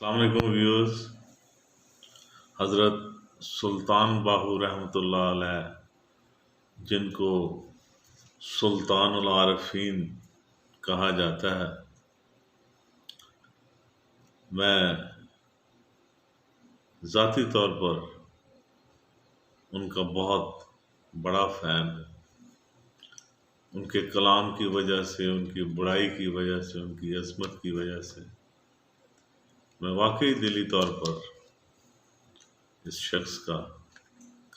السلام علیکم ویورز۔ حضرت سلطان باہو رحمۃ اللہ علیہ، جن کو سلطان العارفین کہا جاتا ہے، میں ذاتی طور پر ان کا بہت بڑا فین ہوں۔ ان کے کلام کی وجہ سے، ان کی بڑائی کی وجہ سے، ان کی عظمت کی وجہ سے میں واقعی دلی طور پر اس شخص کا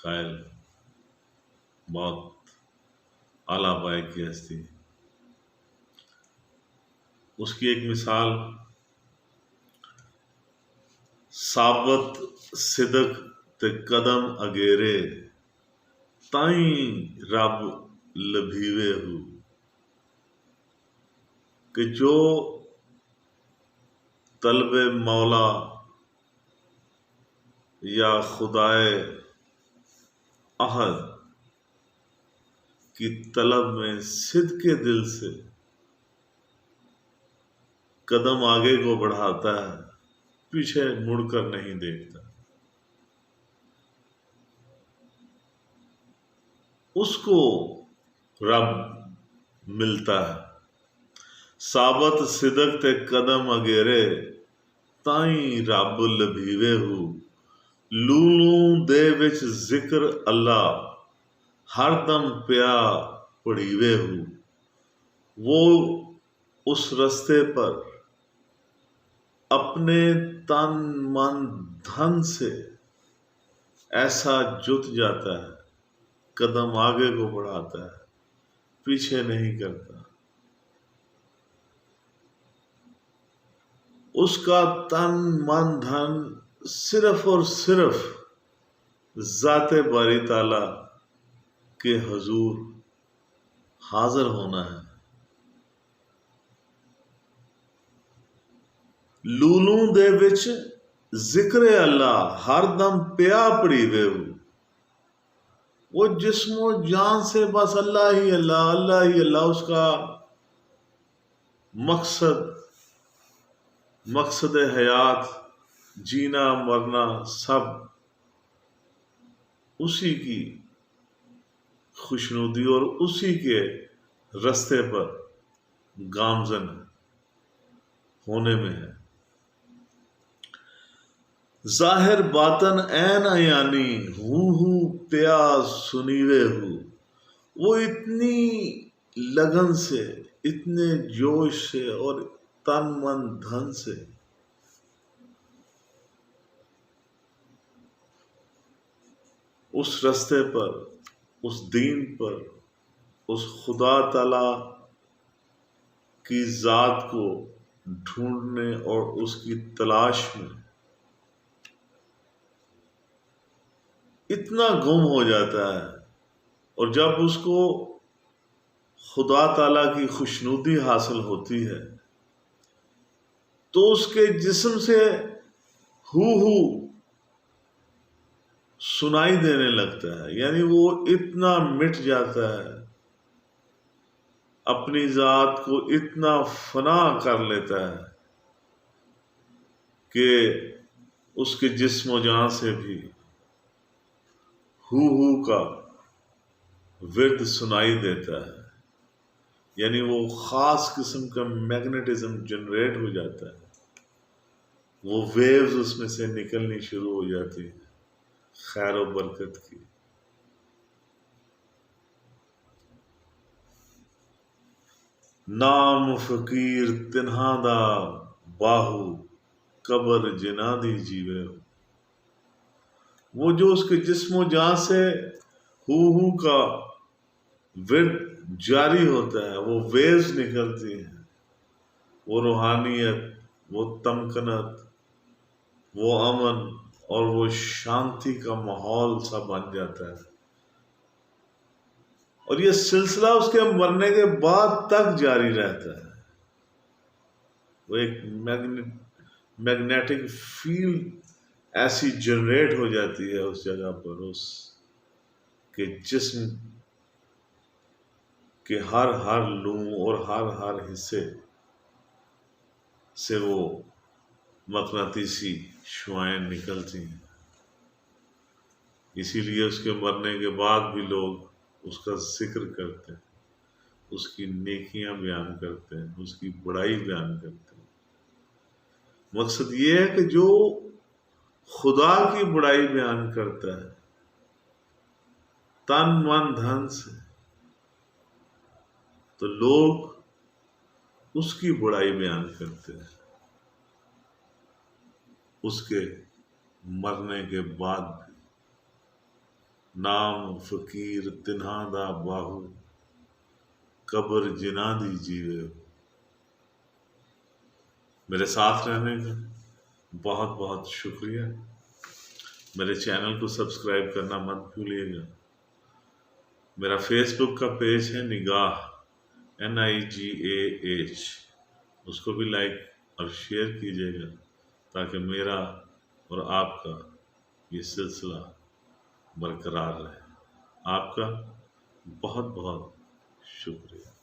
قائل، بہت اعلیٰ پائے کی ہستی۔ اس کی ایک مثال، ثابت صدق تے قدم اگیرے تائیں رب لبھیوے ہو، کہ جو طلب مولا یا خدائے احد کی طلب میں صدق کے دل سے قدم آگے کو بڑھاتا ہے، پیچھے مڑ کر نہیں دیکھتا، اس کو رب ملتا ہے۔ ثابت صدق تے قدم اگیرے تائیں رب لبھیوے ہو، لولوں دے وچ ذکر اللہ ہر دم پیا پڑھیوے ہو۔ وہ اس رستے پر اپنے تن من دھن سے ایسا جت جاتا ہے، قدم آگے کو بڑھاتا ہے، پیچھے نہیں کرتا۔ اس کا تن من دھن صرف اور صرف ذات باری تعالی کے حضور حاضر ہونا ہے۔ لولوں دے وچ ذکر اللہ ہر دم پیا پڑھیوے ہو۔ وہ جسم و جان سے بس اللہ ہی اللہ، اللہ ہی اللہ، اس کا مقصد حیات، جینا مرنا سب اسی کی خوشنودی اور اسی کے رستے پر گامزن ہونے میں ہے۔ ظاہر باطن عین عیانی ہوں پیا سنیوے ہو۔ وہ اتنی لگن سے، اتنے جوش سے اور تن من دھن سے اس رستے پر، اس دین پر، اس خدا تعالی کی ذات کو ڈھونڈنے اور اس کی تلاش میں اتنا گم ہو جاتا ہے، اور جب اس کو خدا تعالی کی خوشنودی حاصل ہوتی ہے تو اس کے جسم سے ہو سنائی دینے لگتا ہے، یعنی وہ اتنا مٹ جاتا ہے، اپنی ذات کو اتنا فنا کر لیتا ہے کہ اس کے جسم و جان سے بھی ہو کا ورد سنائی دیتا ہے، یعنی وہ خاص قسم کا میگنیٹزم جنریٹ ہو جاتا ہے، وہ ویوز اس میں سے نکلنی شروع ہو جاتی ہے خیر و برکت کی۔ نام فقیر تنہا دا باہو قبر جنا دی جیوے ہو۔ وہ جو اس کے جسم و جان سے ہو کا ورد جاری ہوتا ہے، وہ ویوز نکلتی ہیں، وہ روحانیت، وہ تمکنت، وہ امن اور وہ شانتی کا ماحول سا بن جاتا ہے، اور یہ سلسلہ اس کے مرنے کے بعد تک جاری رہتا ہے۔ وہ ایک میگنیٹک فیلڈ ایسی جنریٹ ہو جاتی ہے اس جگہ پر، اس کے جسم کے ہر لوں اور ہر حصے سے وہ مقناطیسی شعاعیں نکلتی ہیں، اسی لیے اس کے مرنے کے بعد بھی لوگ اس کا ذکر کرتے ہیں، اس کی نیکیاں بیان کرتے ہیں، اس کی بڑائی بیان کرتے ہیں۔ مقصد یہ ہے کہ جو خدا کی بڑائی بیان کرتا ہے تن من دھن سے، تو لوگ اس کی بڑائی بیان کرتے ہیں اس کے مرنے کے بعد بھی۔ نام فقیر تنہا دا باہو، قبر جنا دی جیوے۔ میرے ساتھ رہنے کا بہت بہت شکریہ۔ میرے چینل کو سبسکرائب کرنا مت بھولیے گا۔ میرا فیس بک کا پیج ہے نگاہ NIGAH، اس کو بھی لائک اور شیئر کیجیے گا تاکہ میرا اور آپ کا یہ سلسلہ برقرار رہے۔ آپ کا بہت بہت شکریہ۔